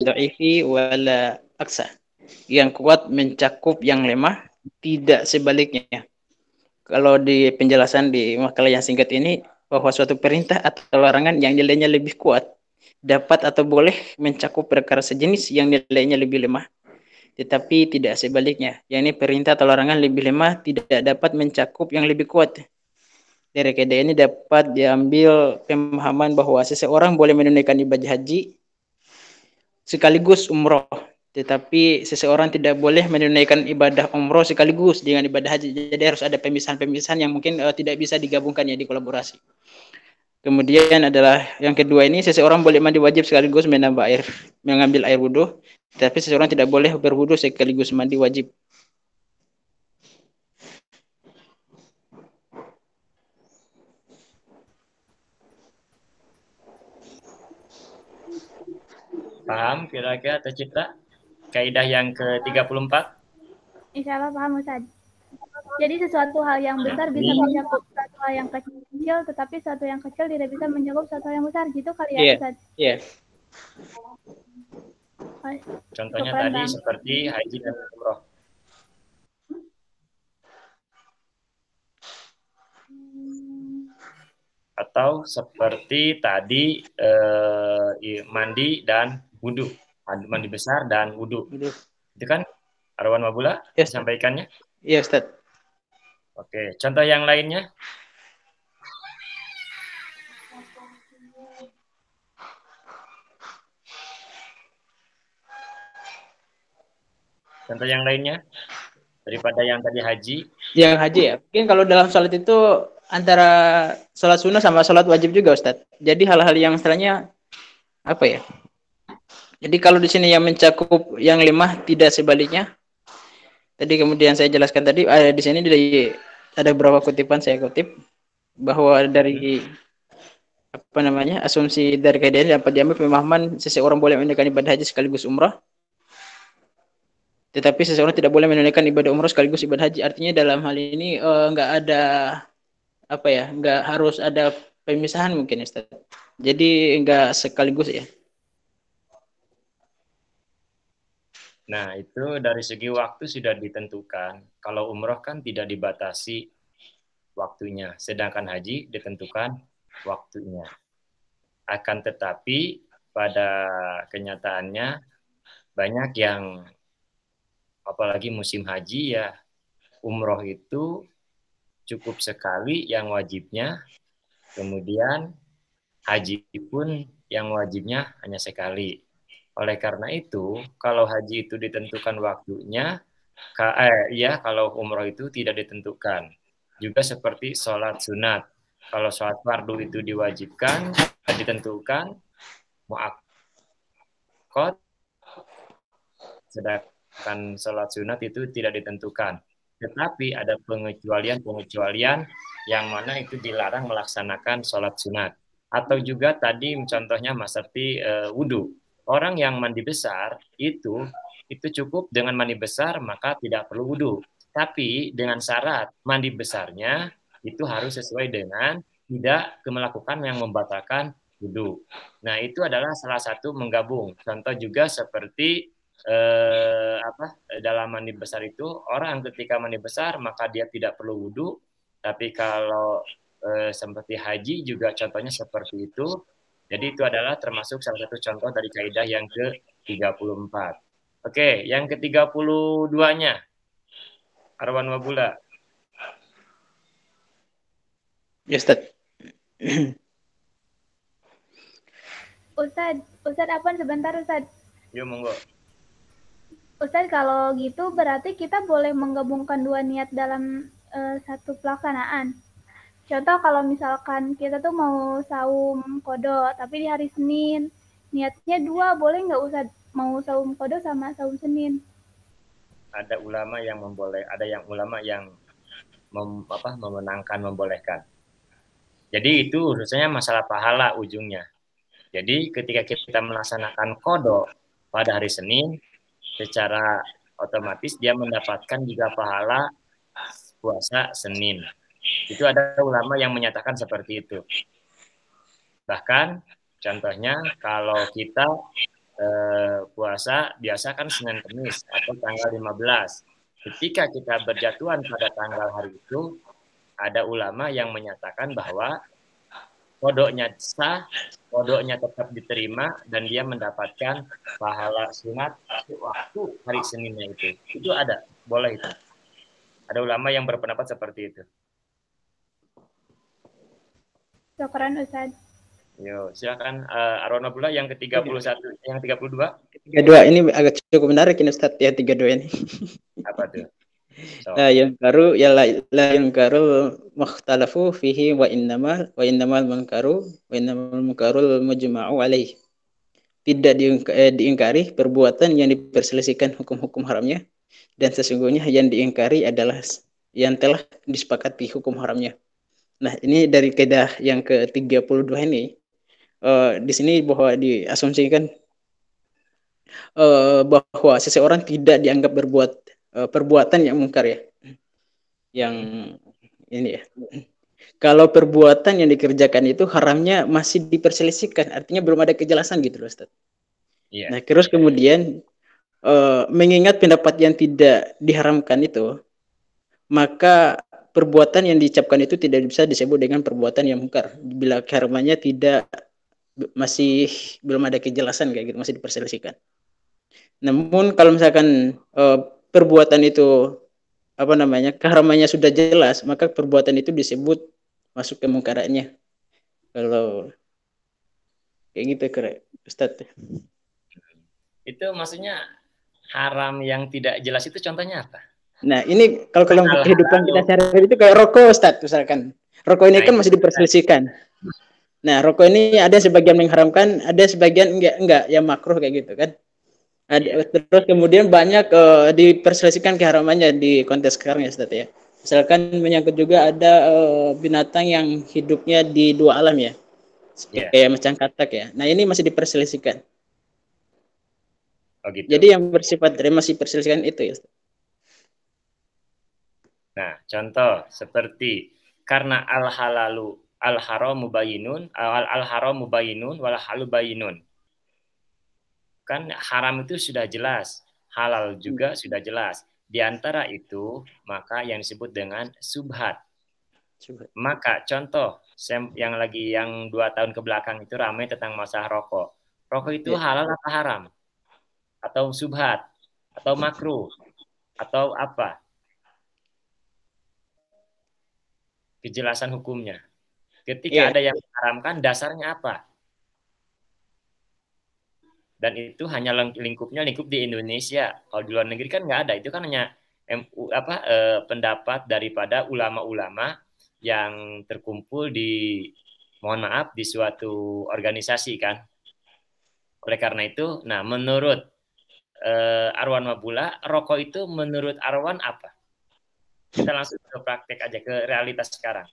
dha'ifi wala aksa. Yang kuat mencakup yang lemah, tidak sebaliknya. Kalau di penjelasan di makalah yang singkat ini, bahwa suatu perintah atau larangan yang nilainya lebih kuat dapat atau boleh mencakup perkara sejenis yang nilainya lebih lemah, tetapi tidak sebaliknya. Yang ini perintah atau larangan lebih lemah tidak dapat mencakup yang lebih kuat. Dari kaidah ini dapat diambil pemahaman bahwa seseorang boleh menunaikan ibadah haji sekaligus umroh, tetapi seseorang tidak boleh menunaikan ibadah umroh sekaligus dengan ibadah haji. Jadi harus ada pemisahan-pemisahan yang mungkin tidak bisa digabungkan ya, di kolaborasi. Kemudian adalah yang kedua ini, seseorang boleh mandi wajib sekaligus mengambil air wudhu, tapi seseorang tidak boleh berwudhu sekaligus mandi wajib. Paham kira-kira tercipta kaidah yang ke-34? Insya Allah paham Ustaz. Jadi sesuatu hal yang besar bisa mencakup sesuatu hal yang kecil, tetapi sesuatu yang kecil tidak bisa mencakup sesuatu hal yang besar, gitu kali ya Ustaz? Iya. Contohnya tadi seperti haji dan umroh. Atau seperti tadi mandi dan wudhu, mandi besar dan wudhu. Itu kan Arwan Mabula disampaikannya? Iya Ustaz. Oke, contoh yang lainnya? Contoh yang lainnya daripada yang tadi haji? Yang haji ya, mungkin kalau dalam sholat itu antara sholat sunnah sama sholat wajib juga Ustaz. Jadi hal-hal yang istilahnya apa ya? Jadi kalau di sini yang mencakup yang lemah, tidak sebaliknya. Tadi kemudian saya jelaskan tadi, di sini ada beberapa kutipan saya kutip bahwa dari apa namanya, asumsi dari kaidah ini dapat diambil pemahaman seseorang boleh menunaikan ibadah haji sekaligus umrah, tetapi seseorang tidak boleh menunaikan ibadah umrah sekaligus ibadah haji. Artinya dalam hal ini nggak ada apa ya, nggak harus ada pemisahan mungkin Ustaz. Jadi nggak sekaligus ya. Nah, itu dari segi waktu sudah ditentukan. Kalau umroh kan tidak dibatasi waktunya, sedangkan haji ditentukan waktunya. Akan tetapi pada kenyataannya banyak yang apalagi musim haji ya, umroh itu cukup sekali yang wajibnya, kemudian haji pun yang wajibnya hanya sekali. Oleh karena itu, kalau haji itu ditentukan waktunya, kalau umroh itu tidak ditentukan. Juga seperti sholat sunat. Kalau sholat fardu itu diwajibkan, ditentukan, mu'akkad, sedangkan sholat sunat itu tidak ditentukan. Tetapi ada pengecualian-pengecualian yang mana itu dilarang melaksanakan sholat sunat. Atau juga tadi contohnya seperti wudhu. Orang yang mandi besar itu cukup dengan mandi besar maka tidak perlu wudhu. Tapi dengan syarat mandi besarnya itu harus sesuai dengan tidak melakukan yang membatalkan wudhu. Nah itu adalah salah satu menggabung. Contoh juga seperti dalam mandi besar itu orang ketika mandi besar maka dia tidak perlu wudhu. Tapi kalau seperti haji juga contohnya seperti itu. Jadi itu adalah termasuk salah satu contoh dari kaidah yang ke-34. Oke, yang ke-32-nya. Arwan Mabula. Ya, Ustaz. Ustaz apa sebentar Ustaz? Yuk, monggo. Ustaz, kalau gitu berarti kita boleh menggabungkan dua niat dalam satu pelaksanaan. Contoh kalau misalkan kita tuh mau saum kodo, tapi di hari Senin, niatnya dua, boleh nggak Ustaz? Mau saum kodo sama saum Senin? Ada ulama yang memenangkan, membolehkan. Jadi itu urusannya masalah pahala ujungnya. Jadi ketika kita melaksanakan kodo pada hari Senin, secara otomatis dia mendapatkan juga pahala puasa Senin. Itu ada ulama yang menyatakan seperti itu. Bahkan contohnya kalau kita puasa biasa kan Senin Kamis atau tanggal 15. Ketika kita berjatuhan pada tanggal hari itu, ada ulama yang menyatakan bahwa kodoknya sah, kodoknya tetap diterima, dan dia mendapatkan pahala sunat waktu hari Seninnya itu. Itu ada, boleh itu. Ada ulama yang berpendapat seperti itu. Syukran Ustaz. Yo, silakan Arwana pula yang ke-31, yang 32. 32 ini agak cukup menarik ini Ustaz ya, 32 ini. Apa tuh? So. Yang baru ya la yang baru makhtalafu fihi wa innamal munkarul mujma'u alaih. Tidak diingkari perbuatan yang diperselisihkan hukum-hukum haramnya, dan sesungguhnya yang diingkari adalah yang telah disepakati hukum haramnya. Nah, ini dari kaidah yang ke-32 ini, di sini bahwa diasumsikan bahwa seseorang tidak dianggap berbuat perbuatan yang mungkar ya. Yang ini ya. Kalau perbuatan yang dikerjakan itu haramnya masih diperselisihkan, artinya belum ada kejelasan gitu loh, Ustaz. Yeah. Nah, terus kemudian mengingat pendapat yang tidak diharamkan itu, maka perbuatan yang diucapkan itu tidak bisa disebut dengan perbuatan yang mungkar bila haramnya tidak masih belum ada kejelasan kayak gitu, masih diperselisihkan. Namun kalau misalkan perbuatan itu keharamannya sudah jelas, maka perbuatan itu disebut masuk ke mungkarannya. Kalau kayak gitu kira Ustaz. Itu maksudnya haram yang tidak jelas itu contohnya apa? Nah, ini kalau kehidupan kita sehari-hari itu kayak rokok, Ustaz, misalkan. Rokok ini kan masih diperselisihkan. Nah, rokok ini ada sebagian mengharamkan, ada sebagian enggak yang makruh kayak gitu kan. Terus kemudian banyak diperselisihkan keharamannya di kontes sekarang ya, Ustaz ya. Misalkan menyangkut juga ada binatang yang hidupnya di dua alam ya. Kayak macam katak ya. Nah, ini masih diperselisihkan. Oh, gitu. Jadi yang bersifat masih diperselisihkan itu ya, Ustaz. Nah, contoh seperti karena al-haramu bayinun wal halu bayinun. Kan haram itu sudah jelas, halal juga sudah jelas. Di antara itu, maka yang disebut dengan subhat. Maka contoh yang 2 tahun ke belakang itu ramai tentang masalah rokok. Rokok itu halal atau haram? Atau subhat? Atau makruh? Atau apa? Kejelasan hukumnya. Ketika ada yang mengharamkan, dasarnya apa? Dan itu hanya lingkup di Indonesia. Kalau di luar negeri kan nggak ada. Itu kan hanya pendapat daripada ulama-ulama yang terkumpul di suatu organisasi kan. Oleh karena itu, nah menurut Arwan Mabula, rokok itu menurut Arwan apa? Kita langsung ke praktek aja, ke realitas sekarang.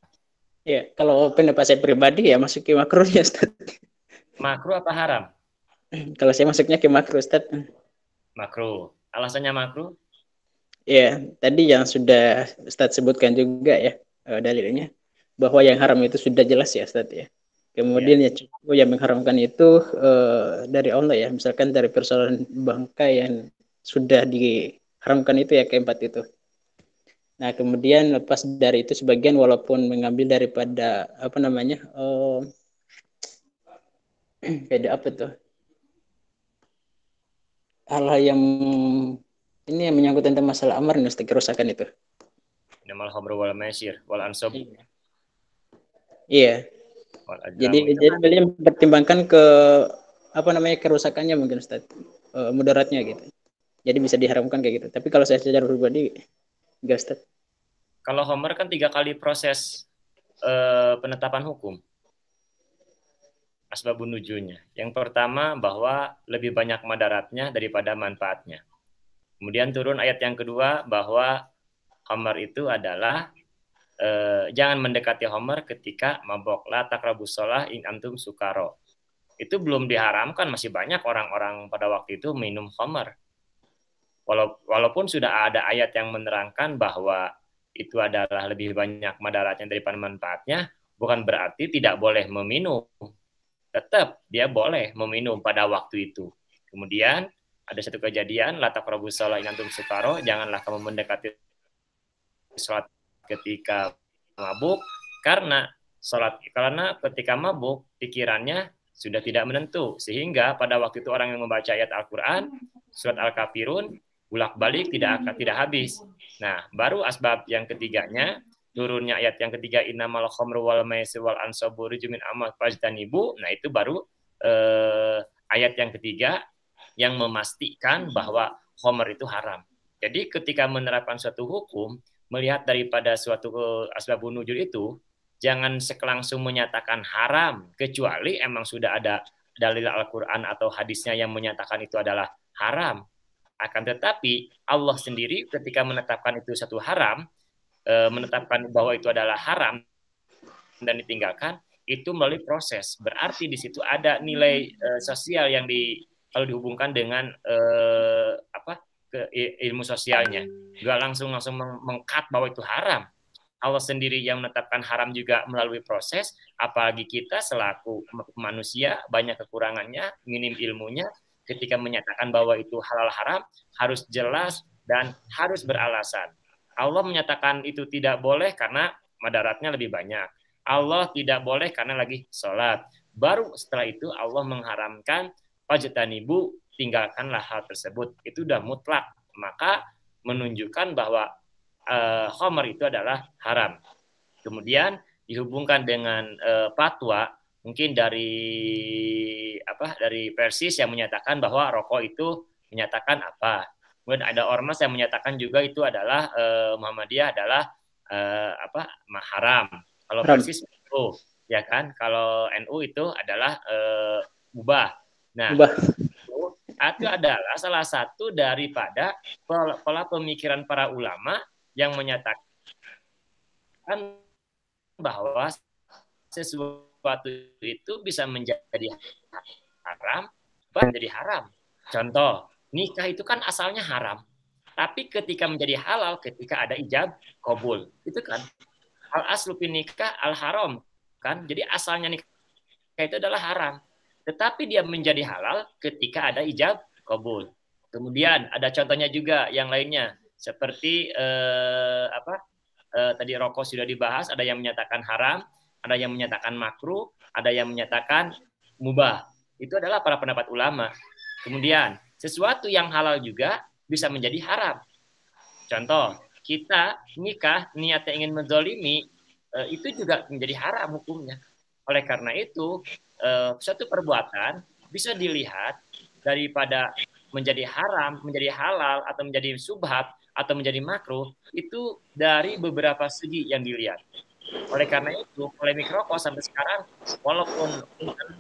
Ya, kalau pendapat saya pribadi ya masuk ke makruh ya, Ustaz. Makruh apa haram? Kalau saya masuknya ke makruh, Ustaz. Makruh. Alasannya makruh? Ya, tadi yang sudah Ustaz sebutkan juga ya dalilnya, bahwa yang haram itu sudah jelas ya, Ustaz ya. Kemudian ya cukup yang mengharamkan itu dari Allah ya, misalkan dari persoalan bangkai yang sudah diharamkan itu ya, keempat itu. Nah, kemudian lepas dari itu sebagian walaupun mengambil daripada beda apa tuh? Hal-hal yang ini yang menyangkut tentang masalah amar dan kerusakan itu. Innamal khamru wal maisir wal ansab. Iya. Jadi beliau mempertimbangkan ke kerusakannya mungkin, Ustaz. Mudaratnya gitu. Jadi bisa diharamkan kayak gitu. Tapi kalau saya secara pribadi enggak, Ustaz. Kalau khamr kan 3 kali proses penetapan hukum. Asbabun nujunya. Yang pertama bahwa lebih banyak madaratnya daripada manfaatnya. Kemudian turun ayat yang kedua bahwa khamr itu adalah jangan mendekati khamr ketika mabok. La taqrabus shalah in antum sukaro. Itu belum diharamkan, masih banyak orang-orang pada waktu itu minum khamr. Walaupun sudah ada ayat yang menerangkan bahwa itu adalah lebih banyak madaratnya daripada manfaatnya, bukan berarti tidak boleh meminum. Tetap dia boleh meminum pada waktu itu. Kemudian ada satu kejadian, la taqrabus shalah in antum sukara, janganlah kamu mendekati salat ketika mabuk, karena ketika mabuk pikirannya sudah tidak menentu, sehingga pada waktu itu orang yang membaca ayat Al-Qur'an surat Al-Kafirun bolak-balik tidak habis. Nah, baru asbab yang ketiganya, turunnya ayat yang ketiga, innamal khamru wal maisir wal ansabu rijsun min amal fajtanibu. Nah, itu baru ayat yang ketiga yang memastikan bahwa khamr itu haram. Jadi ketika menerapkan suatu hukum, melihat daripada suatu asbabun nuzul itu, jangan langsung menyatakan haram, kecuali emang sudah ada dalil Al-Quran atau hadisnya yang menyatakan itu adalah haram. Akan tetapi Allah sendiri ketika menetapkan itu satu haram, menetapkan bahwa itu adalah haram dan ditinggalkan, itu melalui proses. Berarti di situ ada nilai sosial yang kalau dihubungkan dengan ilmu sosialnya. Nggak langsung mengkat bahwa itu haram. Allah sendiri yang menetapkan haram juga melalui proses, apalagi kita selaku manusia banyak kekurangannya, minim ilmunya, ketika menyatakan bahwa itu halal haram harus jelas dan harus beralasan. Allah menyatakan itu tidak boleh karena madaratnya lebih banyak. Allah tidak boleh karena lagi sholat. Baru setelah itu Allah mengharamkan fajtanibu, tinggalkanlah hal tersebut. Itu sudah mutlak. Maka menunjukkan bahwa khamr itu adalah haram. Kemudian dihubungkan dengan fatwa mungkin dari Persis yang menyatakan bahwa rokok itu menyatakan apa. Kemudian ada ormas yang menyatakan juga itu adalah Muhammadiyah adalah haram. Kalau Persis itu ya kan, kalau NU itu adalah mubah. Nah, itu adalah salah satu daripada pola pemikiran para ulama yang menyatakan bahwa sesuatu itu bisa menjadi haram, menjadi haram. Contoh, nikah itu kan asalnya haram, tapi ketika menjadi halal ketika ada ijab qabul. Itu kan al aslu fin nikah al haram kan. Jadi asalnya nikah itu adalah haram, tetapi dia menjadi halal ketika ada ijab qabul. Kemudian ada contohnya juga yang lainnya seperti tadi rokok sudah dibahas, ada yang menyatakan haram, ada yang menyatakan makruh, ada yang menyatakan mubah. Itu adalah para pendapat ulama. Kemudian sesuatu yang halal juga bisa menjadi haram. Contoh, kita nikah niatnya ingin menzalimi, itu juga menjadi haram hukumnya. Oleh karena itu, suatu perbuatan bisa dilihat daripada menjadi haram, menjadi halal, atau menjadi subhat, atau menjadi makruh, itu dari beberapa segi yang dilihat. Oleh karena itu, polemik rokok sampai sekarang, walaupun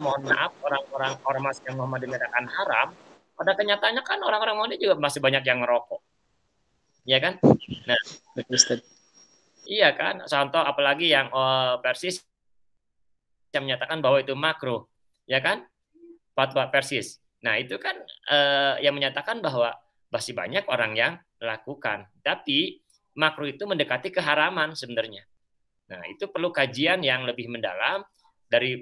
mohon maaf orang-orang ormas yang Muhammad menyatakan haram, pada kenyataannya kan orang-orang Muhammad juga masih banyak yang ngerokok. Iya kan? Nah, iya kan? Contoh apalagi yang Persis yang menyatakan bahwa itu makruh, ya kan? Fatwa Persis. Nah, itu kan yang menyatakan bahwa masih banyak orang yang lakukan. Tapi makruh itu mendekati keharaman sebenarnya. Nah, itu perlu kajian yang lebih mendalam,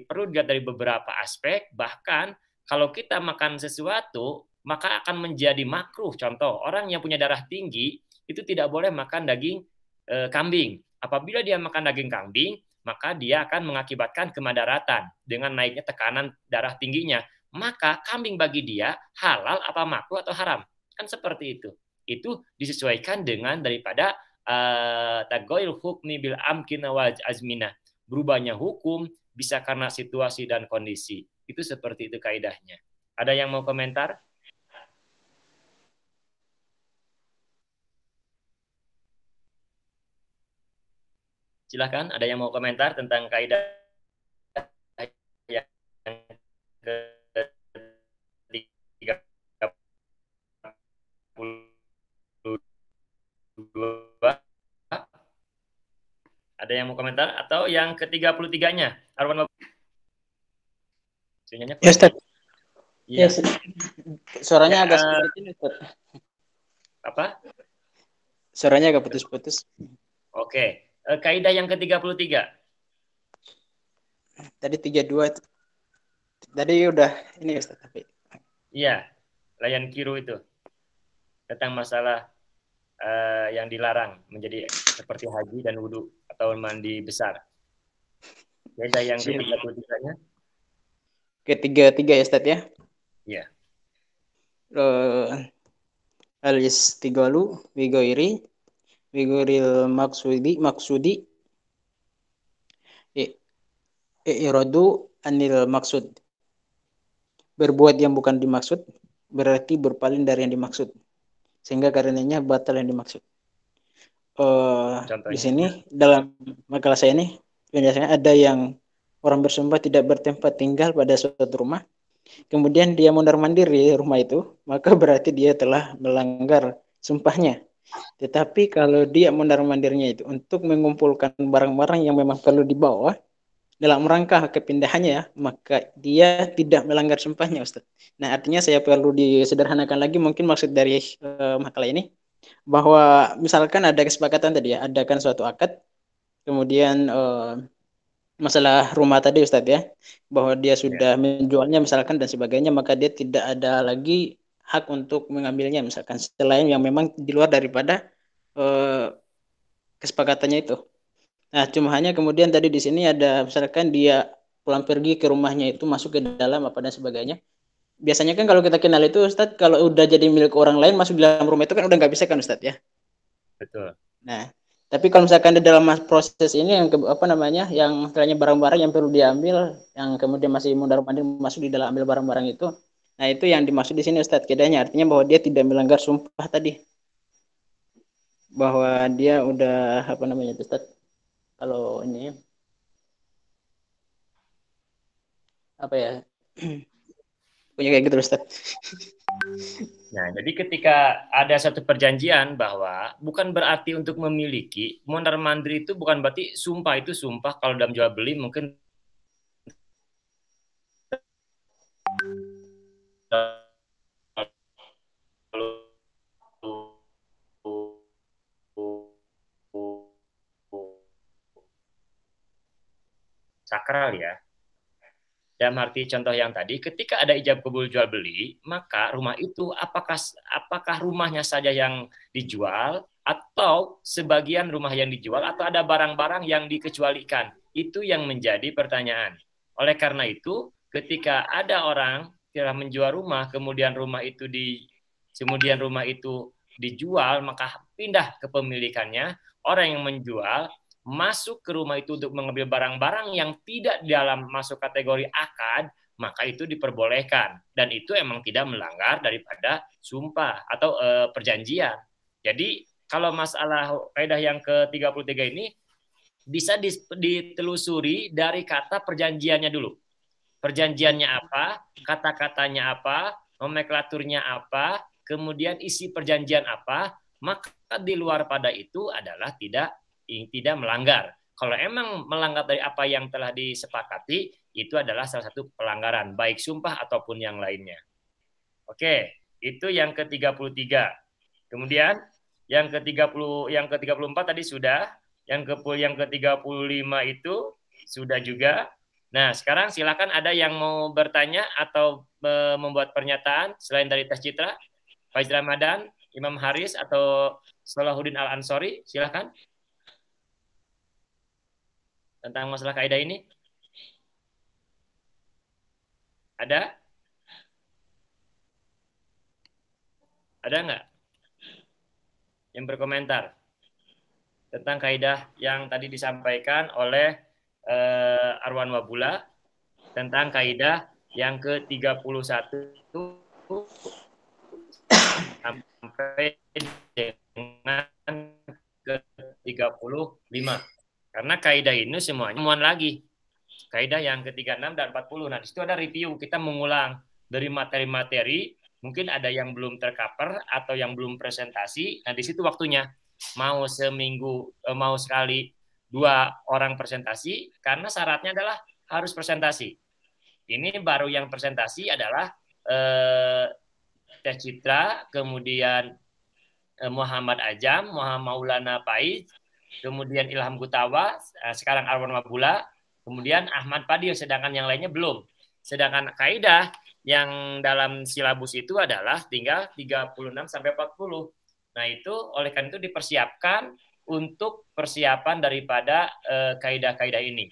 perlu dilihat dari beberapa aspek. Bahkan kalau kita makan sesuatu, maka akan menjadi makruh. Contoh, orang yang punya darah tinggi itu tidak boleh makan daging kambing. Apabila dia makan daging kambing, maka dia akan mengakibatkan kemadaratan dengan naiknya tekanan darah tingginya. Maka kambing bagi dia halal apa makruh atau haram. Kan seperti itu. Itu disesuaikan dengan daripada tagoil hukmi bil amkina wal azmina. Berubahnya hukum bisa karena situasi dan kondisi. Itu seperti itu kaidahnya. Ada yang mau komentar? Silakan, ada yang mau komentar tentang kaidah yang Ada yang mau komentar atau yang ke-33-nya? Arwan. Ya, Ustaz. Ya, suaranya agak sedikit ini, Ustaz. Apa? Suaranya agak putus-putus. Oke. Kaidah yang ke-33. Tadi 32. Tadi udah ini Ustaz tapi. Iya. Layan Kiru itu tentang masalah yang dilarang menjadi seperti haji dan wudhu atau mandi besar. Kaidah yang ke-33-nya? Ketiga ya Ustaz ya. Iya. Al-istighlu bighairil maksudi i'radu anil maksud. Berbuat yang bukan dimaksud berarti berpaling dari yang dimaksud. Sehingga karenanya batal yang dimaksud. Di sini dalam makalah saya ini biasanya ada yang orang bersumpah tidak bertempat tinggal pada suatu rumah, kemudian dia mondar-mandir di rumah itu, maka berarti dia telah melanggar sumpahnya. Tetapi kalau dia mondar-mandirnya itu untuk mengumpulkan barang-barang yang memang perlu dibawa dalam rangka kepindahannya ya, maka dia tidak melanggar sumpahnya, Ustaz. Nah, artinya saya perlu disederhanakan lagi mungkin maksud dari makalah ini, bahwa misalkan ada kesepakatan tadi ya, adakan suatu akad, kemudian masalah rumah tadi Ustadz ya, bahwa dia sudah menjualnya misalkan dan sebagainya, maka dia tidak ada lagi hak untuk mengambilnya misalkan selain yang memang di luar daripada kesepakatannya itu. Nah, cuma hanya kemudian tadi di sini ada misalkan dia pulang pergi ke rumahnya itu masuk ke dalam apa dan sebagainya. Biasanya kan kalau kita kenal itu Ustadz, kalau udah jadi milik orang lain masuk di dalam rumah itu kan udah nggak bisa kan Ustadz ya. Betul. Nah, tapi kalau misalkan di dalam proses ini yang yang misalnya barang-barang yang perlu diambil, yang kemudian masih mondar-mandir masuk di dalam ambil barang-barang itu, nah itu yang dimaksud di sini Ustadz, kedanya artinya bahwa dia tidak melanggar sumpah tadi, bahwa dia udah Ustadz, kalau ini apa ya, punya kayak gitu Ustadz. Nah, jadi ketika ada satu perjanjian bahwa bukan berarti untuk memiliki, mondar-mandir itu bukan berarti sumpah itu sumpah. Kalau dalam jual beli mungkin sakral ya. Dalam arti contoh yang tadi, ketika ada ijab kabul jual beli, maka rumah itu apakah rumahnya saja yang dijual atau sebagian rumah yang dijual atau ada barang-barang yang dikecualikan. Itu yang menjadi pertanyaan. Oleh karena itu, ketika ada orang telah menjual rumah, kemudian rumah itu dijual, maka pindah kepemilikannya, orang yang menjual masuk ke rumah itu untuk mengambil barang-barang yang tidak dalam masuk kategori akad, maka itu diperbolehkan. Dan itu emang tidak melanggar daripada sumpah atau perjanjian. Jadi kalau masalah kaidah yang ke-33 ini bisa ditelusuri dari kata perjanjiannya dulu. Perjanjiannya apa, kata-katanya apa, nomenklaturnya apa, kemudian isi perjanjian apa, maka di luar pada itu adalah tidak melanggar. Kalau emang melanggar dari apa yang telah disepakati, itu adalah salah satu pelanggaran, baik sumpah ataupun yang lainnya. Oke, itu yang ke-33. Kemudian yang ke-34 tadi sudah, yang ke-35 itu sudah juga. Nah, sekarang silakan ada yang mau bertanya atau membuat pernyataan selain dari Tes Citra, Faiz Ramadan, Imam Haris atau Salahuddin Al-Ansori, silakan. Tentang masalah kaidah ini? Ada? Ada nggak yang berkomentar tentang kaidah yang tadi disampaikan oleh Arwan Wabula tentang kaidah yang ke-31 sampai dengan ke-35? Karena kaidah ini semuanya muan lagi. Kaidah yang ke-36 dan 40. Nah, di situ ada review. Kita mengulang dari materi-materi. Mungkin ada yang belum tercover atau yang belum presentasi. Nah, di situ waktunya. Mau seminggu, mau sekali 2 orang presentasi. Karena syaratnya adalah harus presentasi. Ini baru yang presentasi adalah Tes Citra, kemudian Muhammad Ajam, Muhammad Maulana Pais, kemudian Ilham Gutawa, sekarang Arwan Wabula, kemudian Ahmad Fadil, sedangkan yang lainnya belum. Sedangkan kaidah yang dalam silabus itu adalah tinggal 36 sampai 40. Nah, itu oleh karena itu dipersiapkan untuk persiapan daripada kaidah-kaidah ini.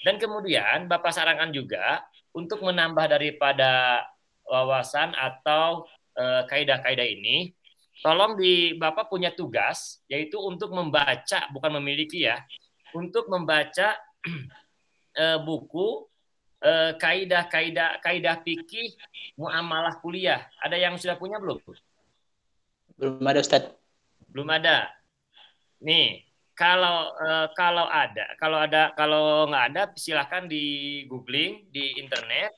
Dan kemudian Bapak sarankan juga untuk menambah daripada wawasan atau kaidah-kaidah ini, tolong Bapak punya tugas yaitu untuk membaca, bukan memiliki ya, untuk membaca buku kaidah fikih muamalah kuliah. Ada yang sudah punya belum? Belum ada, Ustadz. Belum ada. Nih, kalau nggak ada silahkan di googling di internet.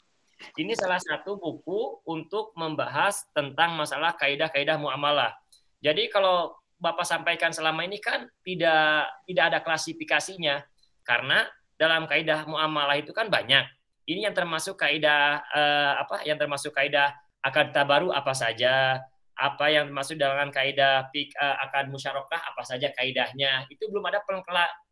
Ini salah satu buku untuk membahas tentang masalah kaidah-kaidah muamalah. Jadi kalau Bapak sampaikan selama ini kan tidak ada klasifikasinya, karena dalam kaidah muamalah itu kan banyak. Ini yang termasuk kaidah Yang termasuk kaidah akad tabaru apa saja, apa yang masuk dalam kaidah akad musyarakah apa saja kaidahnya. Itu belum ada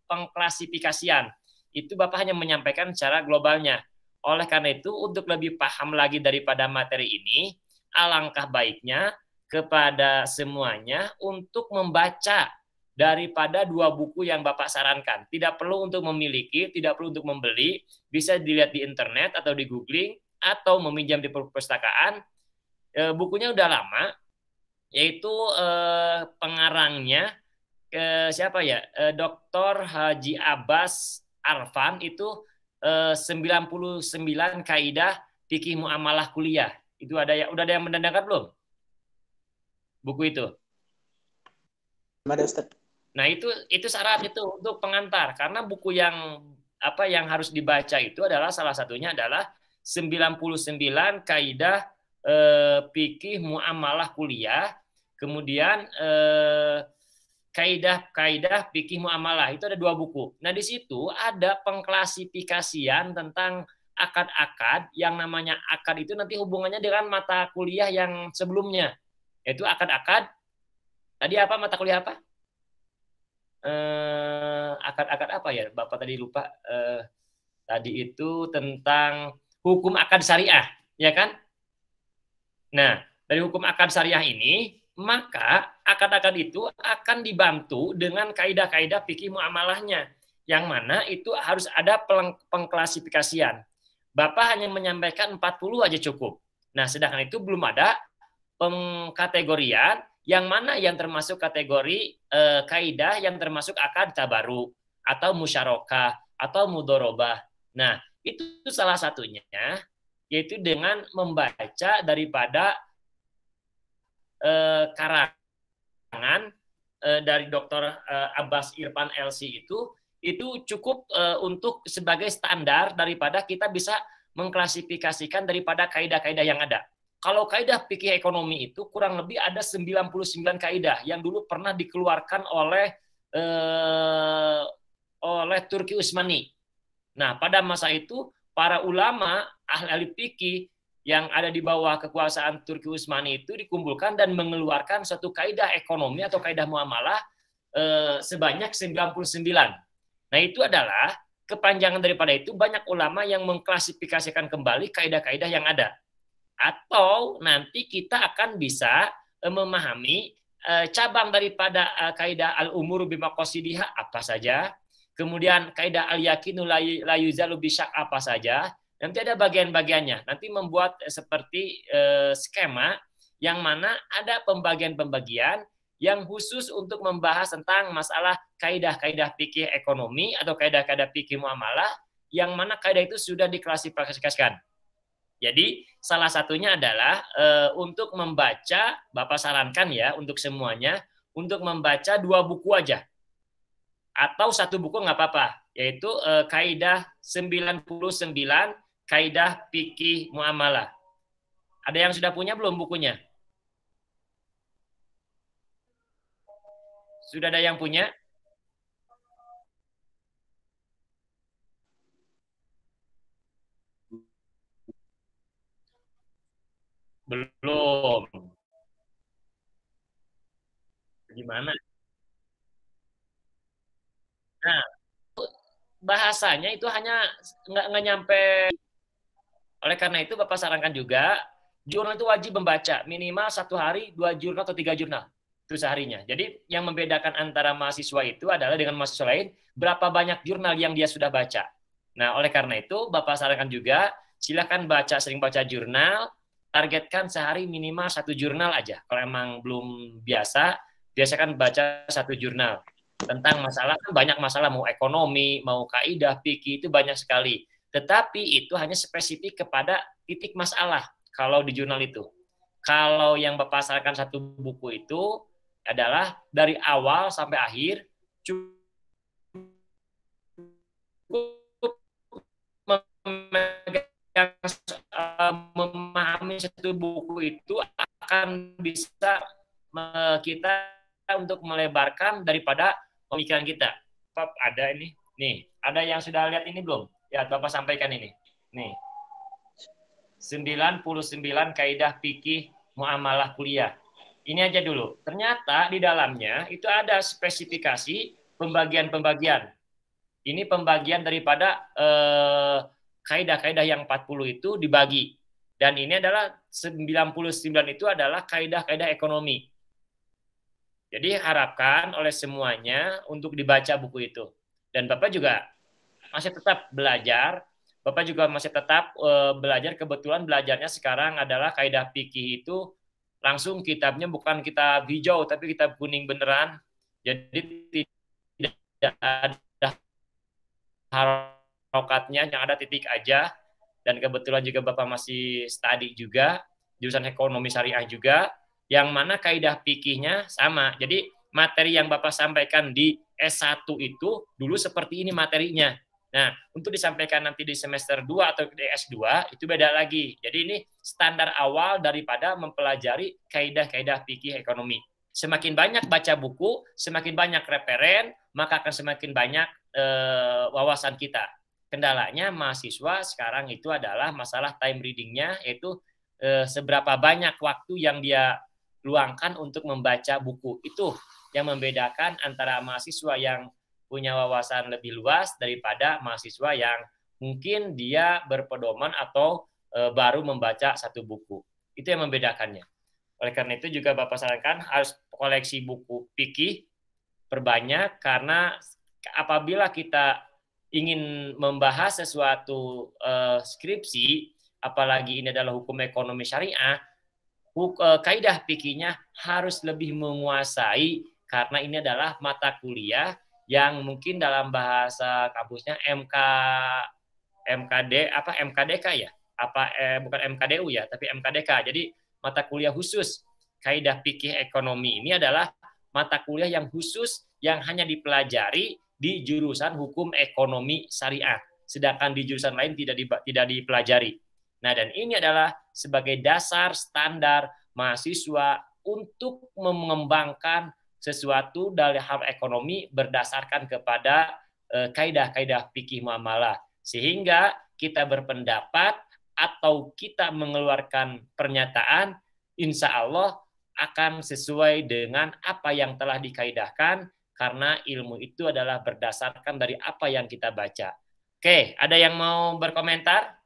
pengklasifikasian. Itu Bapak hanya menyampaikan secara globalnya. Oleh karena itu, untuk lebih paham lagi daripada materi ini, alangkah baiknya kepada semuanya untuk membaca daripada 2 buku yang Bapak sarankan. Tidak perlu untuk memiliki, tidak perlu untuk membeli, bisa dilihat di internet atau di googling, atau meminjam di perpustakaan. Bukunya udah lama, yaitu pengarangnya siapa ya? Dr. Haji Abbas Arfan, itu 99 kaidah fikih muamalah kuliah. Itu udah ada yang mendengarkan belum? Buku itu. Ada, Ustaz. Nah, itu syarat itu untuk pengantar, karena buku yang harus dibaca itu adalah salah satunya adalah 99 kaidah fikih muamalah kuliah. Kemudian kaidah fikih muamalah itu ada 2 buku. Nah, di situ ada pengklasifikasian tentang akad-akad. Yang namanya akad itu nanti hubungannya dengan mata kuliah yang sebelumnya, yaitu akad-akad. Tadi apa mata kuliah apa? Akad-akad apa ya? Bapak tadi lupa. Tadi itu tentang hukum akad syariah, ya kan? Nah, dari hukum akad syariah ini, maka akad-akad itu akan dibantu dengan kaidah-kaidah fikih muamalahnya, yang mana itu harus ada pengklasifikasian. Bapak hanya menyampaikan 40 aja cukup. Nah, sedangkan itu belum ada pengkategorian yang mana yang termasuk kategori kaidah yang termasuk akad tabaru atau musyarakah atau mudorobah. Nah, itu salah satunya yaitu dengan membaca daripada karangan dari Dr. Abbas Irfan LC itu cukup untuk sebagai standar daripada kita bisa mengklasifikasikan daripada kaidah-kaidah yang ada. Kalau kaidah fikih ekonomi itu kurang lebih ada 99 kaidah yang dulu pernah dikeluarkan oleh Turki Utsmani. Nah, pada masa itu para ulama ahli fikih yang ada di bawah kekuasaan Turki Utsmani itu dikumpulkan dan mengeluarkan suatu kaidah ekonomi atau kaidah muamalah sebanyak 99. Nah, itu adalah kepanjangan daripada itu banyak ulama yang mengklasifikasikan kembali kaidah-kaidah yang ada. Atau nanti kita akan bisa memahami cabang daripada kaidah al-umur bimaqasidiha apa saja, kemudian kaidah al-yakinu la yuzalu bisyak apa saja. Nanti ada bagian-bagiannya. Nanti membuat seperti skema yang mana ada pembagian-pembagian yang khusus untuk membahas tentang masalah kaidah-kaidah fikih ekonomi atau kaidah-kaidah fikih muamalah, yang mana kaidah itu sudah diklasifikasikan. Jadi salah satunya adalah untuk membaca, Bapak sarankan ya untuk semuanya, untuk membaca 2 buku aja. Atau 1 buku nggak apa-apa, yaitu kaidah 99 kaidah fikih muamalah. Ada yang sudah punya belum bukunya? Sudah ada yang punya? Belum. Gimana? Nah, bahasanya itu hanya nggak nyampe Oleh karena itu Bapak sarankan juga, jurnal itu wajib membaca minimal 1 hari 2 jurnal atau 3 jurnal itu seharinya. Jadi yang membedakan antara mahasiswa itu adalah dengan mahasiswa lain, berapa banyak jurnal yang dia sudah baca. Nah, oleh karena itu Bapak sarankan juga, silakan sering baca jurnal, targetkan sehari minimal 1 jurnal aja. Kalau emang belum biasa, biasakan baca 1 jurnal. Tentang masalah, banyak masalah, mau ekonomi, mau kaidah, fikih, itu banyak sekali. Tetapi itu hanya spesifik kepada titik masalah kalau di jurnal itu. Kalau yang Bapak sarankan 1 buku itu adalah dari awal sampai akhir, cukup memahami 1 buku itu akan bisa kita untuk melebarkan daripada pemikiran kita. Bapak ada ini, nih, ada yang sudah lihat ini belum? Ya, Bapak sampaikan ini. Nih. 99 kaidah fikih muamalah kuliah. Ini aja dulu. Ternyata di dalamnya itu ada spesifikasi pembagian-pembagian. Ini pembagian daripada kaidah-kaidah yang 40 itu dibagi. Dan ini adalah 99 itu adalah kaidah-kaidah ekonomi. Jadi harapkan oleh semuanya untuk dibaca buku itu. Dan Bapak juga masih tetap belajar. Bapak juga masih tetap belajar. Kebetulan belajarnya sekarang adalah kaidah fikih itu langsung kitabnya bukan kitab hijau, tapi kitab kuning beneran. Jadi tidak ada harokatnya, yang ada titik aja. Dan kebetulan juga Bapak masih study juga, jurusan ekonomi syariah juga, yang mana kaidah fikihnya sama. Jadi materi yang Bapak sampaikan di S1 itu dulu seperti ini materinya. Nah, untuk disampaikan nanti di semester 2 atau di S2 itu beda lagi. Jadi ini standar awal daripada mempelajari kaidah-kaidah fikih ekonomi. Semakin banyak baca buku, semakin banyak referen, maka akan semakin banyak wawasan kita. Kendalanya mahasiswa sekarang itu adalah masalah time reading-nya, yaitu seberapa banyak waktu yang dia luangkan untuk membaca buku. Itu yang membedakan antara mahasiswa yang punya wawasan lebih luas daripada mahasiswa yang mungkin dia berpedoman atau baru membaca 1 buku. Itu yang membedakannya. Oleh karena itu juga Bapak sarankan harus koleksi buku fikih perbanyak, karena apabila kita ingin membahas sesuatu skripsi, apalagi ini adalah hukum ekonomi syariah, kaidah fikihnya harus lebih menguasai, karena ini adalah mata kuliah yang mungkin dalam bahasa kampusnya MKDK ya, bukan MKDU ya, tapi MKDK. Jadi mata kuliah khusus kaidah fikih ekonomi ini adalah mata kuliah yang khusus yang hanya dipelajari di jurusan hukum ekonomi syariah, sedangkan di jurusan lain tidak dipelajari. Nah, dan ini adalah sebagai dasar standar mahasiswa untuk mengembangkan sesuatu dari hal ekonomi berdasarkan kepada kaidah-kaidah fikih muamalah, sehingga kita berpendapat atau kita mengeluarkan pernyataan insya Allah akan sesuai dengan apa yang telah dikaidahkan, karena ilmu itu adalah berdasarkan dari apa yang kita baca. Oke, ada yang mau berkomentar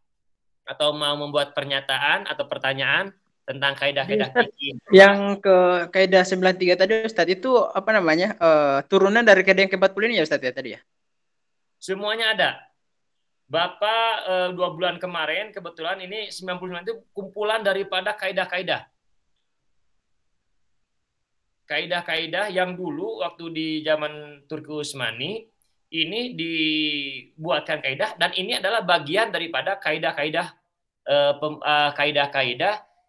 atau mau membuat pernyataan atau pertanyaan tentang kaidah-kaidah fikih? Yang ke kaidah 93 tadi Ustaz, itu apa namanya? Turunan dari kaidah yang ke-40 ini ya Ustaz ya tadi ya? Semuanya ada. Bapak 2 bulan kemarin kebetulan ini 99 itu kumpulan daripada kaidah-kaidah. Kaidah-kaidah yang dulu waktu di zaman Turki Utsmani ini dibuatkan kaidah, dan ini adalah bagian daripada kaidah-kaidah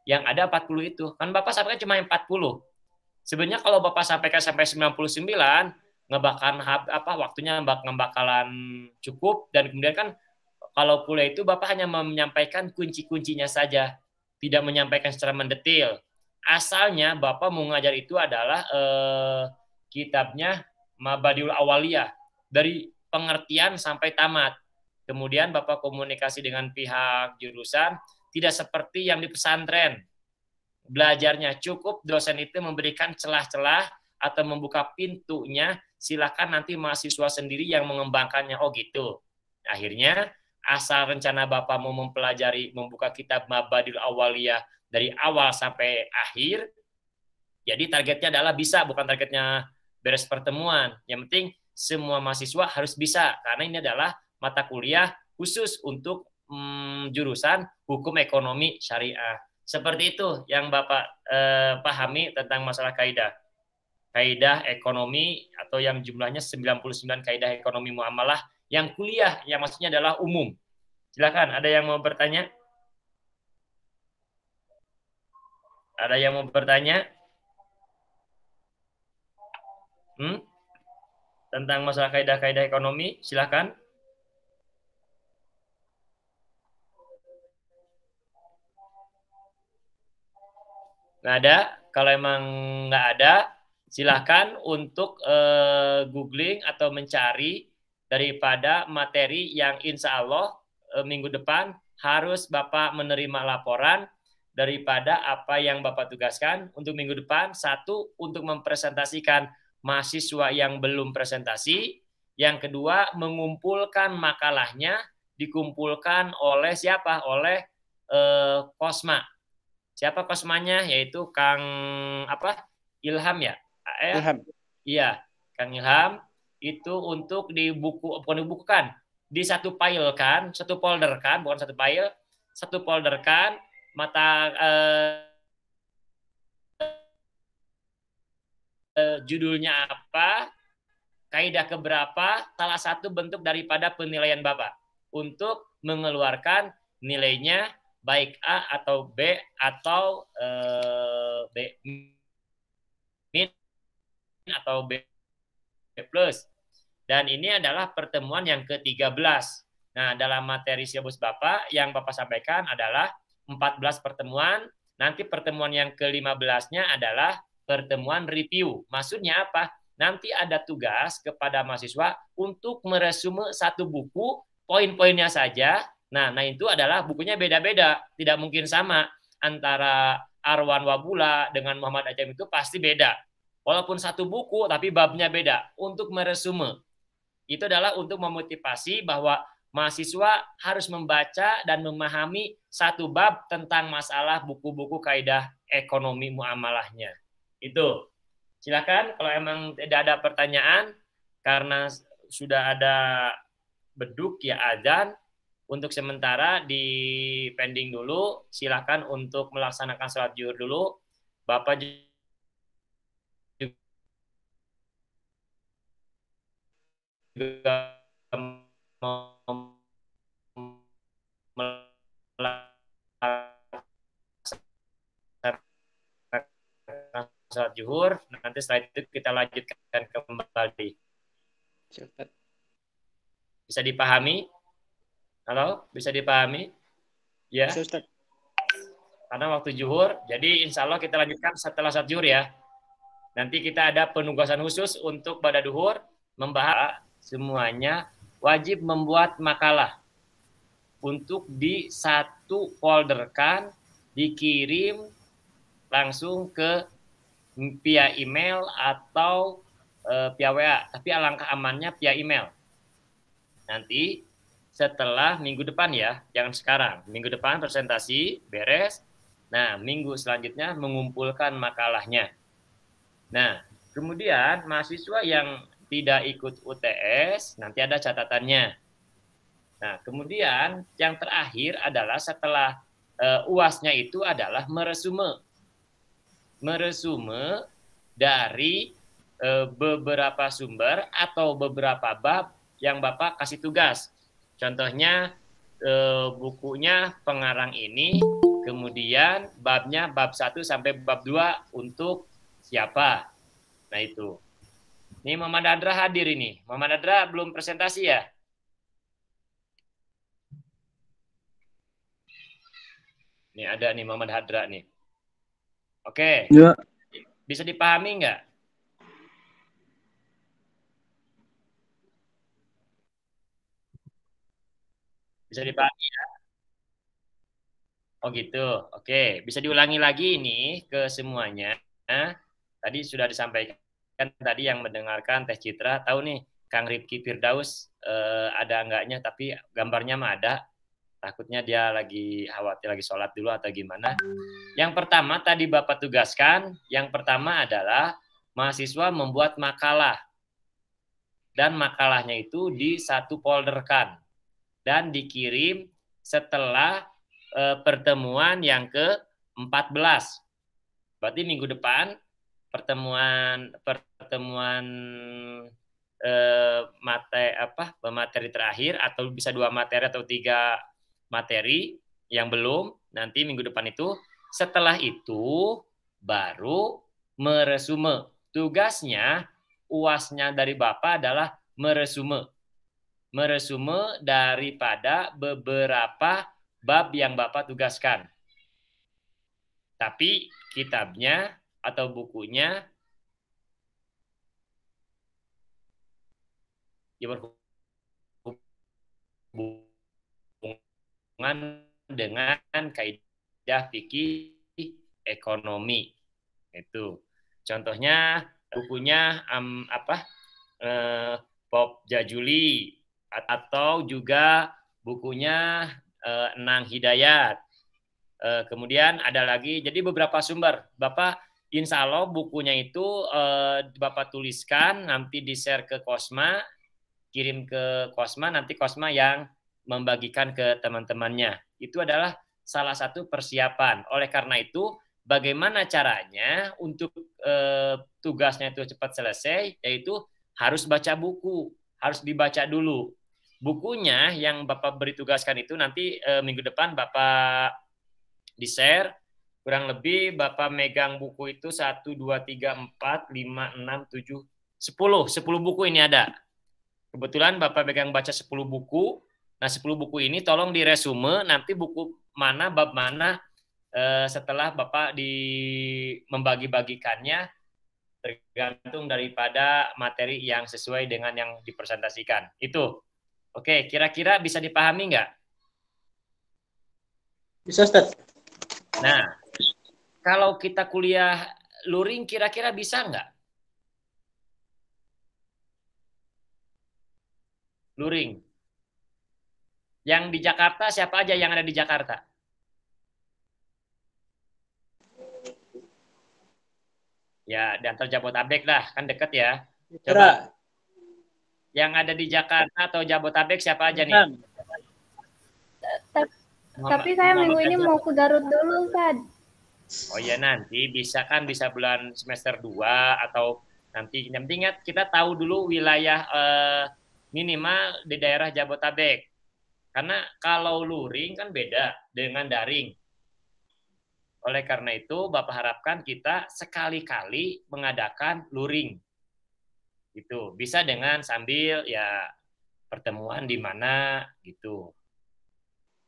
yang ada 40 itu. Kan Bapak sampaikan cuma 40. Sebenarnya kalau Bapak sampaikan sampai 99, waktunya bakalan cukup, dan kemudian kan kalau kuliah itu Bapak hanya menyampaikan kunci-kuncinya saja, tidak menyampaikan secara mendetail. Asalnya Bapak mau ngajar itu adalah kitabnya Mabadiul Awaliyah, dari pengertian sampai tamat. Kemudian Bapak komunikasi dengan pihak jurusan, tidak seperti yang di pesantren. Belajarnya cukup dosen itu memberikan celah-celah atau membuka pintunya, silakan nanti mahasiswa sendiri yang mengembangkannya. Oh gitu. Akhirnya asal rencana Bapak mau mempelajari, membuka kitab Mabadil Awaliyah dari awal sampai akhir, jadi targetnya adalah bisa, bukan targetnya beres pertemuan. Yang penting semua mahasiswa harus bisa, karena ini adalah mata kuliah khusus untuk jurusan hukum ekonomi syariah. Seperti itu yang Bapak pahami tentang masalah kaidah. Kaidah ekonomi atau yang jumlahnya 99 kaidah ekonomi muamalah yang kuliah, yang maksudnya adalah umum. Silakan, ada yang mau bertanya? Ada yang mau bertanya? Tentang masalah kaidah-kaidah ekonomi, silakan. Nggak ada? Kalau emang nggak ada, silahkan untuk googling atau mencari daripada materi yang insya Allah minggu depan harus Bapak menerima laporan daripada apa yang Bapak tugaskan untuk minggu depan. Satu, untuk mempresentasikan mahasiswa yang belum presentasi. Yang kedua, mengumpulkan makalahnya, dikumpulkan oleh siapa? Oleh Kosma. Siapa Kosmanya? Yaitu Kang Ilham ya? Ilham. Iya, Kang Ilham. Itu untuk di buku, bukan di buku kan, di satu file kan, satu folder kan, bukan satu file, satu folder kan, mata judulnya apa, kaidah keberapa, salah satu bentuk daripada penilaian Bapak untuk mengeluarkan nilainya baik A atau B atau B min atau B plus. Dan ini adalah pertemuan yang ke-13. Nah, dalam materi silabus Bapak yang Bapak sampaikan adalah 14 pertemuan. Nanti pertemuan yang ke-15-nya adalah pertemuan review. Maksudnya apa? Nanti ada tugas kepada mahasiswa untuk meresume satu buku, poin-poinnya saja. Nah, itu adalah bukunya beda-beda. Tidak mungkin sama. Antara Arwan Wabula dengan Muhammad Ajam itu pasti beda. Walaupun satu buku, tapi babnya beda. Untuk meresume. Itu adalah untuk memotivasi bahwa mahasiswa harus membaca dan memahami satu bab tentang masalah buku-buku kaidah ekonomi muamalahnya. Itu. Silakan kalau emang tidak ada pertanyaan, karena sudah ada beduk ya azan, untuk sementara di pending dulu. Silakan untuk melaksanakan sholat zuhur dulu. Bapak juga sholat zuhur, nanti setelah itu kita lanjutkan kembali. Bisa dipahami? Halo, bisa dipahami? Ya. Karena waktu zuhur, jadi insya Allah kita lanjutkan setelah sholat zuhur ya. Nanti kita ada penugasan khusus untuk pada duhur, membahas semuanya wajib membuat makalah untuk di satu folder kan, dikirim langsung ke via email atau via WA, tapi alangkah amannya via email. Nanti setelah minggu depan ya, jangan sekarang. Minggu depan presentasi beres. Nah, minggu selanjutnya mengumpulkan makalahnya. Nah, kemudian mahasiswa yang tidak ikut UTS nanti ada catatannya. Nah, kemudian yang terakhir adalah setelah UAS-nya itu adalah meresume dari beberapa sumber atau beberapa bab yang Bapak kasih tugas. Contohnya bukunya pengarang ini, kemudian babnya bab 1 sampai bab 2 untuk siapa. Nah itu. Ini Muhammad Hadra hadir ini. Muhammad Hadra belum presentasi ya? Ini ada nih Muhammad Hadra nih. Oke. Ya. Bisa dipahami nggak? Bisa dipahami ya? Oh gitu. Oke. Bisa diulangi lagi ini ke semuanya. Tadi sudah disampaikan tadi yang mendengarkan Teh Citra tahu nih Kang Rifki Firdaus ada enggaknya, tapi gambarnya mah ada. Takutnya dia lagi khawatir lagi sholat dulu atau gimana. Yang pertama tadi Bapak tugaskan, yang pertama adalah mahasiswa membuat makalah. Dan makalahnya itu di satu folderkan dan dikirim setelah pertemuan yang ke-14. Berarti minggu depan pertemuan materi terakhir, atau bisa 2 materi atau 3 materi yang belum, nanti minggu depan itu. Setelah itu baru meresume. Tugasnya UASnya dari Bapak adalah meresume daripada beberapa bab yang Bapak tugaskan. Tapi kitabnya atau bukunya ya berhubungan dengan kaidah fikih ekonomi. Itu contohnya bukunya Pop Jajuli, atau juga bukunya Nang Hidayat. Kemudian ada lagi, jadi beberapa sumber. Bapak insya Allah bukunya itu Bapak tuliskan, nanti di-share ke Kosma, kirim ke Kosma, nanti Kosma yang membagikan ke teman-temannya. Itu adalah salah satu persiapan. Oleh karena itu, bagaimana caranya untuk tugasnya itu cepat selesai, yaitu harus baca buku, harus dibaca dulu. Bukunya yang Bapak beri tugaskan itu nanti minggu depan Bapak di-share, kurang lebih Bapak megang buku itu 1, 2, 3, 4, 5, 6, 7, 10 buku ini ada. Kebetulan Bapak megang baca 10 buku. Nah 10 buku ini tolong diresume, nanti buku mana, bab mana, setelah Bapak membagi-bagikannya, tergantung daripada materi yang sesuai dengan yang dipresentasikan. Itu. Oke, kira-kira bisa dipahami nggak? Bisa, Ustaz. Nah, kalau kita kuliah luring, kira-kira bisa nggak? Luring. Yang di Jakarta, siapa aja yang ada di Jakarta? Ya, di antar Jabotabek lah, kan deket ya. Coba. Yang ada di Jakarta atau Jabotabek siapa aja nih? Tapi saya minggu ini mau ke Garut dulu, Ustaz. Oh ya, nanti bisa bulan semester 2 atau nanti. Yang penting kita tahu dulu wilayah minimal di daerah Jabotabek. Karena kalau luring kan beda dengan daring. Oleh karena itu, Bapak harapkan kita sekali-kali mengadakan luring. Gitu. Bisa dengan sambil ya pertemuan di mana gitu.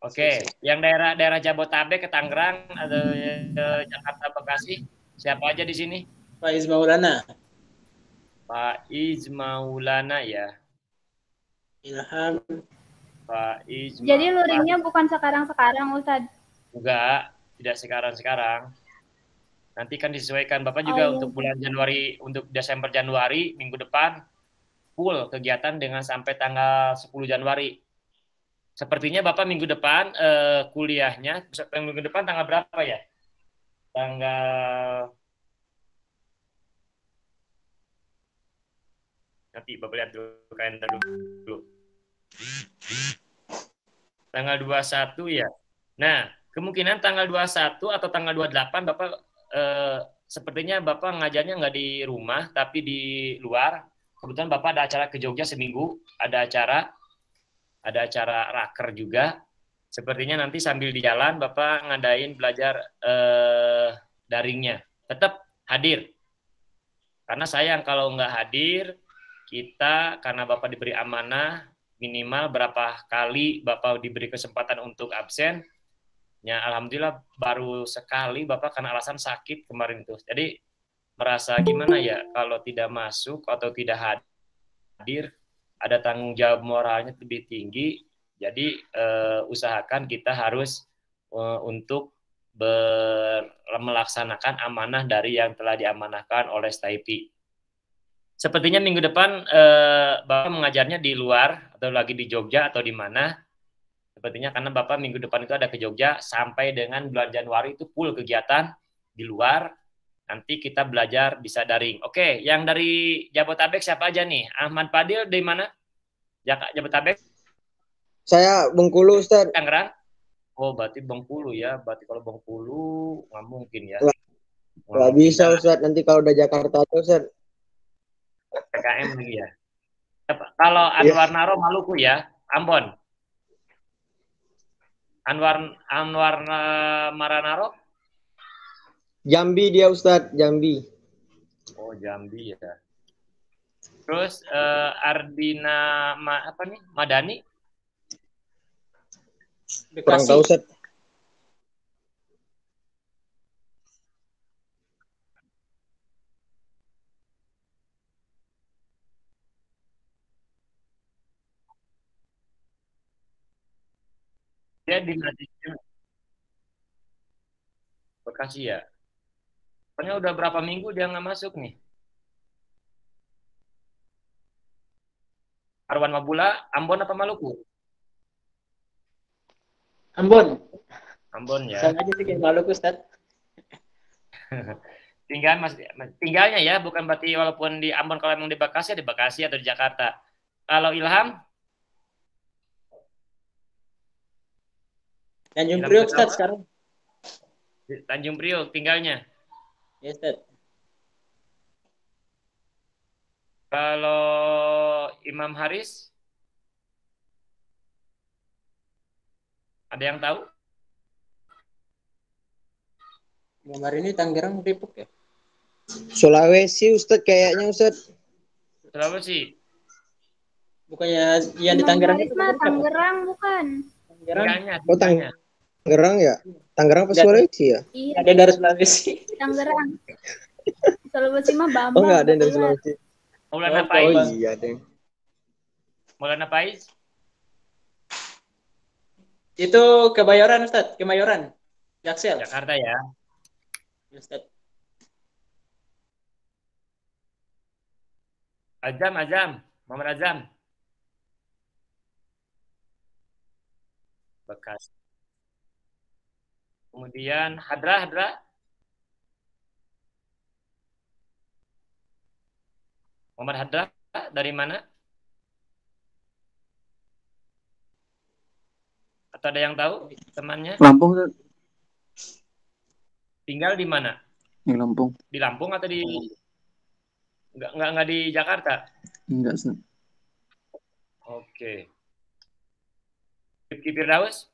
Oke, yang daerah Jabotabek ke Tangerang atau Jakarta Bekasi, siapa aja di sini? Pak Izmaulana. Pak Izmaulana ya. Ilham. Pak Izmaulana. Jadi luringnya bukan sekarang-sekarang, Ustadz? Enggak, tidak sekarang-sekarang. Nanti kan disesuaikan. Bapak juga untuk bulan Januari, untuk Desember Januari, minggu depan, full kegiatan dengan sampai tanggal 10 Januari. Sepertinya Bapak minggu depan kuliahnya, minggu depan tanggal berapa ya? Nanti Bapak lihat dulu kalender dulu. Tanggal 21 ya. Nah, kemungkinan tanggal 21 atau tanggal 28 Bapak sepertinya Bapak ngajarnya nggak di rumah, tapi di luar. Kebetulan Bapak ada acara ke Jogja seminggu, ada acara raker juga. Sepertinya nanti sambil di jalan Bapak ngadain belajar daringnya. Tetap hadir. Karena sayang kalau nggak hadir, kita karena Bapak diberi amanah, minimal berapa kali Bapak diberi kesempatan untuk absen. Ya, alhamdulillah baru sekali Bapak karena alasan sakit kemarin itu. Jadi merasa gimana ya kalau tidak masuk atau tidak hadir, ada tanggung jawab moralnya lebih tinggi. Jadi usahakan kita harus untuk melaksanakan amanah dari yang telah diamanahkan oleh STIP. Sepertinya minggu depan Bapak mengajarnya di luar atau lagi di Jogja atau di mana? Sepertinya karena Bapak minggu depan itu ada ke Jogja sampai dengan bulan Januari itu full kegiatan di luar. Nanti kita belajar bisa daring. Oke, yang dari Jabotabek siapa aja nih? Ahmad Fadil dari mana? Jabotabek? Saya Bengkulu, Ustaz. Tangerang? Oh, berarti Bengkulu ya. Berarti kalau Bengkulu nggak mungkin ya. Nggak bisa, Ustaz. Nanti kalau udah Jakarta tuh, Ustaz. PKM lagi ya. Kalau Anwar Naro Maluku ya, Ambon. Anwar Maranaro? Jambi dia, Ustaz. Jambi. Oh, Jambi ya. Terus Ardina Madani? Kurang tahu, Ustaz. Dia di Bekasi ya. Pokoknya udah berapa minggu dia nggak masuk nih. Arwan Mabula, Ambon apa Maluku? Ambon. Ambon ya. Sama aja sih kayak Maluku, Ustaz. Tinggalnya ya, bukan berarti walaupun di Ambon, kalau emang di Bekasi atau di Jakarta. Kalau Ilham? Tanjung Priok, Ustaz, sekarang. Tanjung Priok tinggalnya. Ya, Ustaz. Kalau Imam Haris? Ada yang tahu? Imam Haris ini Tangerang, Depok ya? Sulawesi, Ustaz, kayaknya, Ustaz. Sulawesi. Bukannya yang di Tangerang itu? Tangerang bukan? Tinggalnya. Tangerang ya? Tangerang apa Sulawesi ya? Iya. Ada dari Sulawesi. Tangerang. Sulawesi mah Bambang. Oh, enggak ada yang dari Sulawesi. Maulana Faiz. Oh iya, Deng. Maulana Faiz. Itu Kebayoran, Ustaz. Kemayoran. Jaksel. Jakarta ya. Ustaz. Azam. Muhammad Azam. Bekasi. Kemudian Hadra. Muhammad Hadra dari mana? Atau ada yang tahu temannya? Lampung, Ustaz. Tinggal di mana? Di Lampung. Di Lampung atau di enggak di Jakarta? Enggak, Ustaz. Oke. Rifki Firdaus?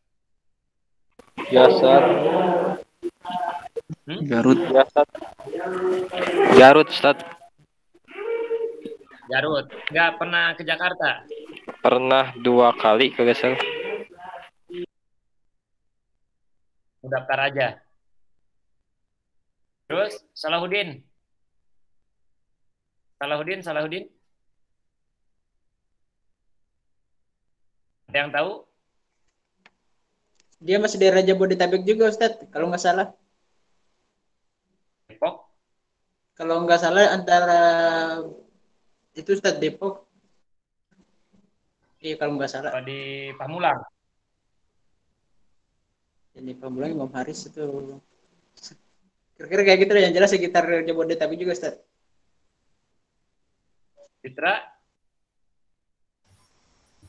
Ya, Ustaz. Garut. Ya, Ustaz. Garut, Ustaz. Garut. Nggak pernah ke Jakarta? Pernah 2 kali ke Gesel. Daftar aja. Terus Salahuddin. Ada yang tahu? Dia masih di Raja Bodetabek juga, Ustaz, kalau nggak salah. Depok? Kalau nggak salah antara itu Ustaz Depok. Iya, kalau nggak salah. Apa di Pamulang? Jadi Pamulang Imam Haris itu. Kira-kira kayak gitu lah, yang jelas sekitar Jabodetabek juga, Ustaz. Citra?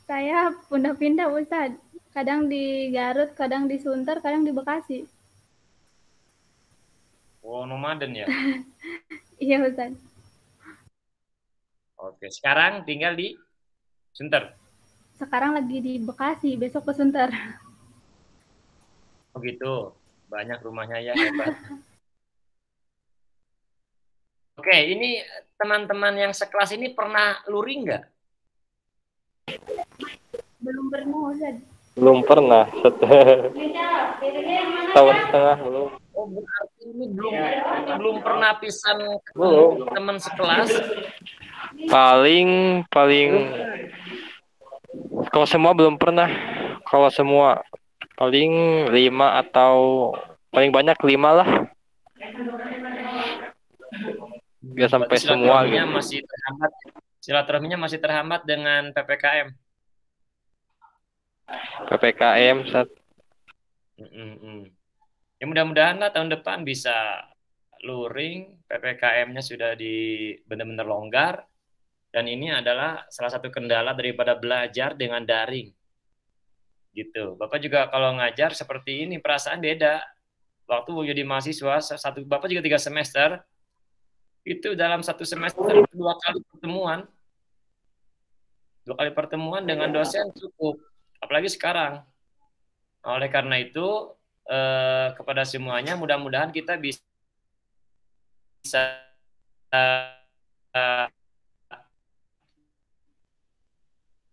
Saya pindah-pindah, Ustaz. Kadang di Garut, kadang di Sunter, kadang di Bekasi. Oh, nomaden ya? Iya, Ustaz. Oke, sekarang tinggal di Sunter. Sekarang lagi di Bekasi, besok ke Sunter. Oh gitu, banyak rumahnya ya, hebat. Oke, ini teman-teman yang sekelas ini pernah luring nggak? Belum pernah, Ustaz. Belum pernah. Tahun setengah belum. Oh, berarti ini belum pernah pisan Belum. teman sekelas. Paling kalau semua belum pernah. Kalau semua paling 5 atau paling banyak 5 lah. biar sampai Berarti semua silaturahminya gitu. masih terhambat. Silaturahminya masih terhambat dengan PPKM. PPKM Ustaz. Ya mudah-mudahan lah tahun depan bisa luring, PPKM-nya sudah benar-benar longgar, dan ini adalah salah satu kendala daripada belajar dengan daring. Gitu. Bapak juga kalau ngajar seperti ini perasaan beda. Waktu jadi mahasiswa, Bapak juga 3 semester, itu dalam 1 semester 2 kali pertemuan. 2 kali pertemuan dengan dosen cukup. Apalagi sekarang. Oleh karena itu, kepada semuanya, mudah-mudahan kita bisa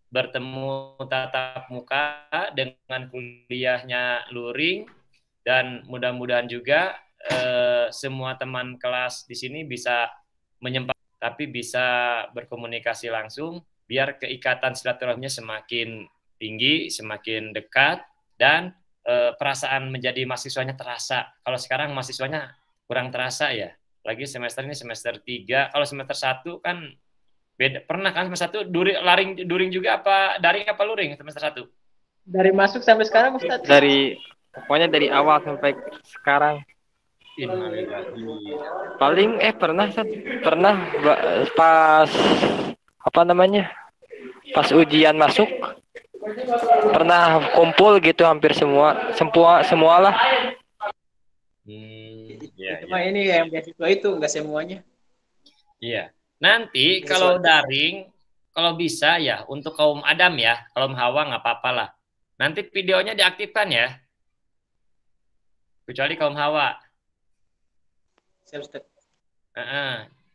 bertemu tatap muka dengan kuliahnya luring, dan mudah-mudahan juga semua teman kelas di sini bisa menyempatkan, tapi bisa berkomunikasi langsung, biar keikatan silaturahminya semakin tinggi, semakin dekat, dan perasaan menjadi mahasiswanya terasa. Kalau sekarang mahasiswanya kurang terasa ya, lagi semester ini semester 3, kalau semester 1 kan beda. Pernah kan semester 1 during juga apa daring apa luring semester 1? Dari masuk sampai sekarang Ustaz? Pokoknya dari awal sampai sekarang. Paling pernah Ustaz, pas apa namanya? Pas ujian masuk pernah kumpul gitu hampir semua lah. Cuma ini yang beasiswa itu enggak semuanya. Iya. Nanti kalau daring, kalau bisa ya untuk kaum Adam ya, kaum Hawa nggak apa-apa lah. Nanti videonya diaktifkan ya. Kecuali kaum Hawa.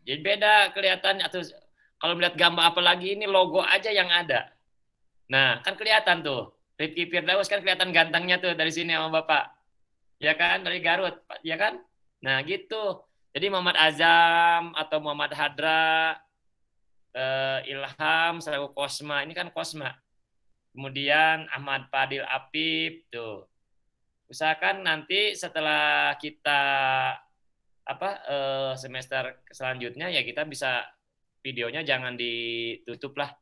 Jadi beda kelihatan, atau kalau melihat gambar apalagi ini logo aja yang ada. Nah, kan kelihatan tuh. Rizky Firdaus kan kelihatan gantengnya tuh dari sini sama Bapak. Ya kan, dari Garut, ya kan? Nah, gitu. Jadi Muhammad Azam atau Muhammad Hadra, Ilham, selaku Kosma, ini kan Kosma. Kemudian Ahmad Fadil Apip, tuh. Usahakan nanti setelah kita semester selanjutnya ya kita bisa videonya jangan ditutup lah.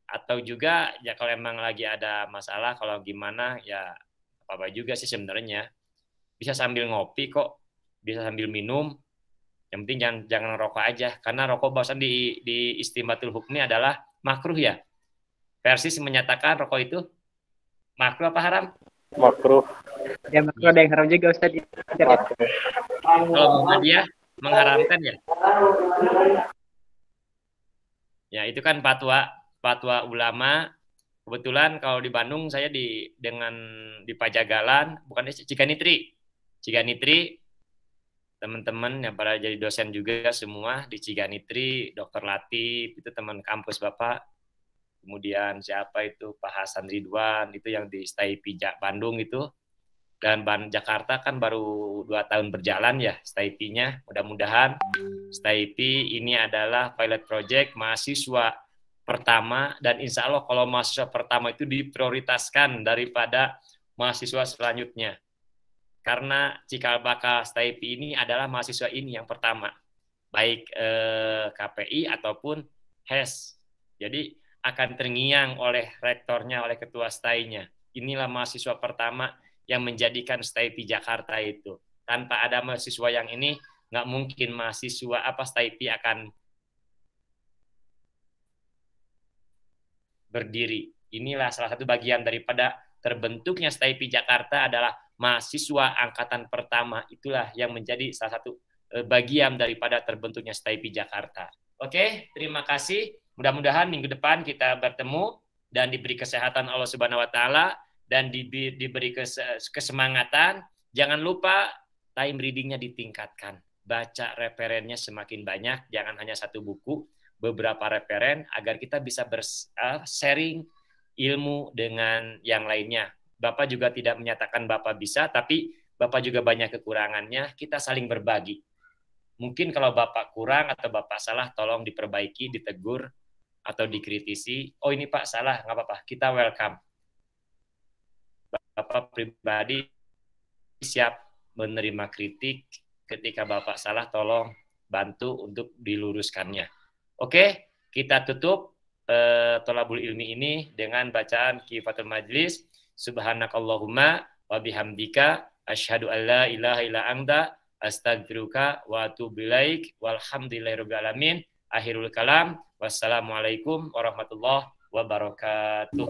Atau juga ya kalau emang lagi ada masalah, kalau gimana ya apa juga sih sebenarnya. Bisa sambil ngopi kok, bisa sambil minum. Yang penting jangan rokok aja, karena rokok bahasan di Istimbatul Hukmi adalah makruh ya. Persis menyatakan rokok itu makruh apa haram? Makruh. Ya makruh, ada yang haram juga Ustaz. Kalau Muhammadiyah mengharamkan ya. Ya itu kan fatwa ulama. Kebetulan kalau di Bandung saya di Pajagalan, bukan di Ciganitri, teman-teman yang pada jadi dosen juga semua di Ciganitri, Dr. Latif itu teman kampus Bapak. Kemudian siapa itu Pak Hasan Ridwan itu yang di STAIPI Bandung itu. Dan Jakarta kan baru 2 tahun berjalan ya STAIPI-nya. Mudah-mudahan STAIPI ini adalah pilot project mahasiswa pertama, dan insya Allah kalau mahasiswa pertama itu diprioritaskan daripada mahasiswa selanjutnya. Karena cikal bakal STAIPI ini adalah mahasiswa ini yang pertama, baik KPI ataupun HES. Jadi akan terngiang oleh rektornya, oleh ketua STAI-nya. Inilah mahasiswa pertama yang menjadikan STAIPI Jakarta itu. Tanpa ada mahasiswa yang ini, nggak mungkin mahasiswa STAIPI akan berdiri. Inilah salah satu bagian daripada terbentuknya STAIPI Jakarta adalah mahasiswa angkatan pertama. Itulah yang menjadi salah satu bagian daripada terbentuknya STAIPI Jakarta. Oke, terima kasih. Mudah-mudahan minggu depan kita bertemu dan diberi kesehatan Allah Subhanahu wa taala dan diberi kesemangatan. Jangan lupa time reading-nya ditingkatkan. Baca referennya semakin banyak, jangan hanya 1 buku, beberapa referen agar kita bisa sharing ilmu dengan yang lainnya. Bapak juga tidak menyatakan Bapak bisa, tapi Bapak juga banyak kekurangannya, kita saling berbagi. Mungkin kalau Bapak kurang atau Bapak salah, tolong diperbaiki, ditegur, atau dikritisi. Oh ini Pak salah, nggak apa-apa, kita welcome. Bapak pribadi siap menerima kritik. Ketika Bapak salah, tolong bantu untuk diluruskannya. Oke, kita tutup Thalabul Ilmi ini dengan bacaan Kifatul Majlis. Subhanakallahumma wa bihamdika asyhadu an la ilaha illa anta astaghfiruka wa atubu ilaik walhamdulillahirabbil alamin. Akhirul kalam. Wassalamualaikum warahmatullahi wabarakatuh.